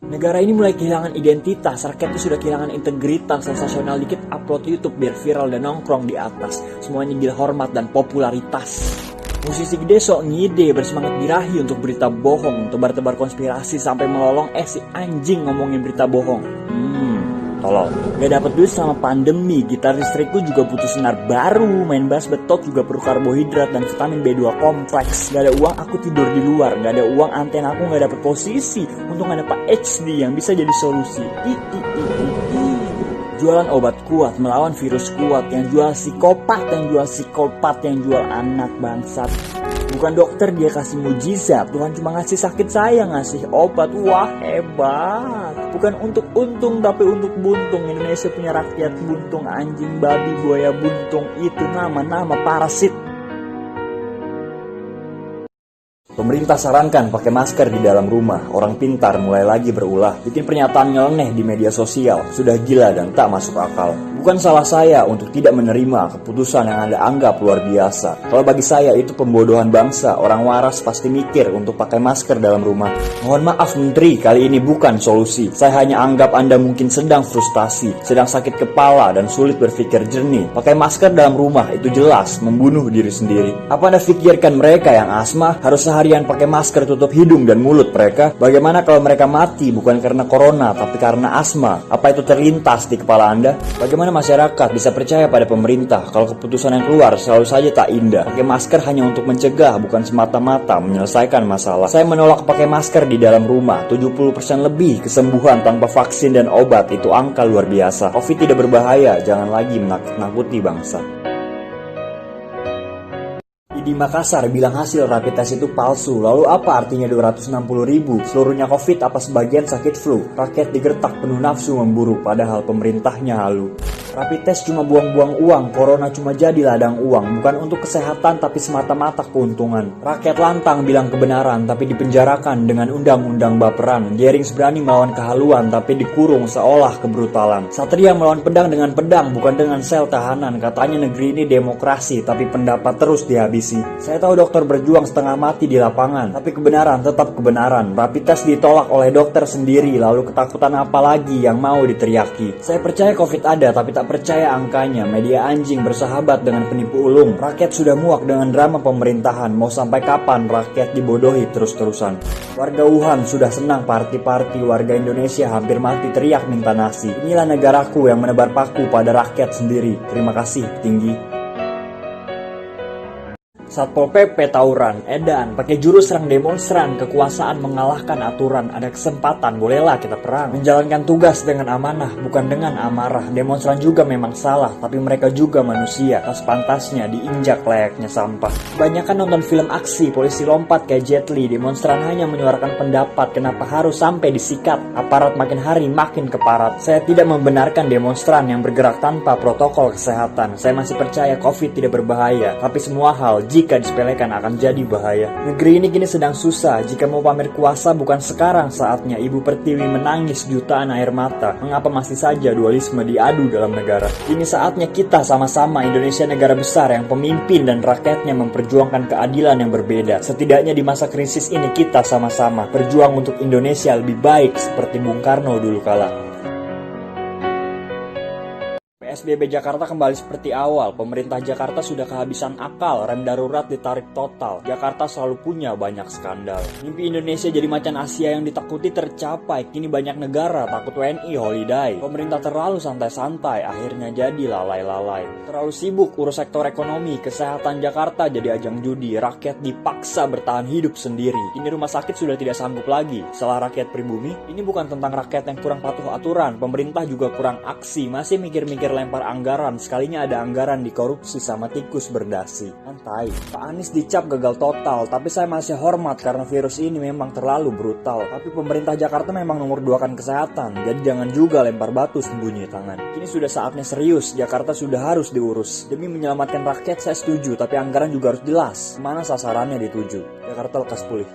Negara ini mulai kehilangan identitas, rakyat itu sudah kehilangan integritas, sensasional dikit upload YouTube biar viral dan nongkrong di atas. Semuanya gila hormat dan popularitas. Musisi gede sok ngide, bersemangat birahi untuk berita bohong, tebar-tebar konspirasi sampai melolong si anjing ngomongin berita bohong. Tolol. Gak dapet duit selama pandemi, gitar listrikku juga butuh senar baru, main bass betot juga perlu karbohidrat dan vitamin B2 kompleks. Gak ada uang aku tidur di luar, gak ada uang antena aku gak dapet posisi. Untung ada Pak HD yang bisa jadi solusi. Jualan obat kuat, melawan virus kuat, yang jual psikopat, yang jual psikopat, yang jual anak bangsat. Bukan dokter dia kasih mujizat, Tuhan cuma ngasih sakit saya, ngasih obat. Wah hebat. Bukan untuk untung tapi untuk buntung. Indonesia punya rakyat buntung, anjing, babi, buaya buntung. Itu nama-nama parasit. Pemerintah sarankan pakai masker di dalam rumah. Orang pintar mulai lagi berulah, bikin pernyataan nyeleneh di media sosial. Sudah gila dan tak masuk akal. Bukan salah saya untuk tidak menerima keputusan yang Anda anggap luar biasa. Kalau bagi saya itu pembodohan bangsa. Orang waras pasti mikir untuk pakai masker dalam rumah. Mohon maaf Menteri, kali ini bukan solusi. Saya hanya anggap Anda mungkin sedang frustasi, sedang sakit kepala dan sulit berpikir jernih. Pakai masker dalam rumah itu jelas membunuh diri sendiri. Apa Anda pikirkan mereka yang asma harus seharian pakai masker tutup hidung dan mulut mereka? Bagaimana kalau mereka mati bukan karena corona tapi karena asma? Apa itu terlintas di kepala Anda? Bagaimana masyarakat bisa percaya pada pemerintah kalau keputusan yang keluar selalu saja tak indah? Pakai masker hanya untuk mencegah, bukan semata-mata menyelesaikan masalah. Saya menolak pakai masker di dalam rumah. 70% lebih kesembuhan tanpa vaksin dan obat, itu angka luar biasa. Covid tidak berbahaya, jangan lagi menakut-nakuti bangsa. Di Makassar bilang hasil rapid test itu palsu. Lalu apa artinya 260.000? Seluruhnya Covid apa sebagian sakit flu? Rakyat digertak penuh nafsu memburu padahal pemerintahnya halu. Rapid test cuma buang-buang uang, corona cuma jadi ladang uang. Bukan untuk kesehatan tapi semata-mata keuntungan. Rakyat lantang bilang kebenaran tapi dipenjarakan dengan undang-undang baperan. Gerings berani melawan kehaluan tapi dikurung seolah kebrutalan. Satria melawan pedang dengan pedang bukan dengan sel tahanan. Katanya negeri ini demokrasi tapi pendapat terus dihabisi. Saya tahu dokter berjuang setengah mati di lapangan, tapi kebenaran tetap kebenaran. Rapid test ditolak oleh dokter sendiri, lalu ketakutan apa lagi yang mau diteriaki? Saya percaya Covid ada, tapi tak percaya angkanya. Media anjing bersahabat dengan penipu ulung. Rakyat sudah muak dengan drama pemerintahan. Mau sampai kapan rakyat dibodohi terus-terusan? Warga Wuhan sudah senang party-party. Warga Indonesia hampir mati teriak minta nasi. Inilah negaraku yang menebar paku pada rakyat sendiri. Terima kasih, tinggi. Satpol PP tawuran, edan, pakai jurus serang demonstran, kekuasaan mengalahkan aturan, ada kesempatan, bolehlah kita perang. Menjalankan tugas dengan amanah, bukan dengan amarah. Demonstran juga memang salah, tapi mereka juga manusia, tak sepantasnya diinjak layaknya sampah. Kebanyakan nonton film aksi, polisi lompat kayak Jet Li, demonstran hanya menyuarakan pendapat, kenapa harus sampai disikat? Aparat makin hari makin keparat. Saya tidak membenarkan demonstran yang bergerak tanpa protokol kesehatan. Saya masih percaya Covid tidak berbahaya, tapi semua hal jika disepelekan akan jadi bahaya. Negeri ini kini sedang susah. Jika mau pamer kuasa bukan sekarang saatnya. Ibu Pertiwi menangis jutaan air mata. Mengapa masih saja dualisme diadu dalam negara? Kini saatnya kita sama-sama. Indonesia negara besar yang pemimpin dan rakyatnya memperjuangkan keadilan yang berbeda. Setidaknya di masa krisis ini kita sama-sama berjuang untuk Indonesia lebih baik seperti Bung Karno dulu kala. PSBB Jakarta kembali seperti awal. Pemerintah Jakarta sudah kehabisan akal. Rem darurat ditarik total. Jakarta selalu punya banyak skandal. Mimpi Indonesia jadi macan Asia yang ditakuti tercapai. Kini banyak negara takut WNI holiday. Pemerintah terlalu santai-santai. Akhirnya jadi lalai-lalai. Terlalu sibuk urus sektor ekonomi. Kesehatan Jakarta jadi ajang judi. Rakyat dipaksa bertahan hidup sendiri. Kini rumah sakit sudah tidak sanggup lagi. Salah rakyat pribumi? Ini bukan tentang rakyat yang kurang patuh aturan. Pemerintah juga kurang aksi. Masih mikir-mikir lempar anggaran, sekalinya ada anggaran dikorupsi sama tikus berdasi. Santai. Pak Anies dicap gagal total, tapi saya masih hormat karena virus ini memang terlalu brutal. Tapi pemerintah Jakarta memang nomor 2 kan kesehatan, jadi jangan juga lempar batu sembunyi tangan. Kini sudah saatnya serius, Jakarta sudah harus diurus. Demi menyelamatkan rakyat saya setuju, tapi anggaran juga harus jelas. Kemana sasarannya dituju? Jakarta lekas pulih.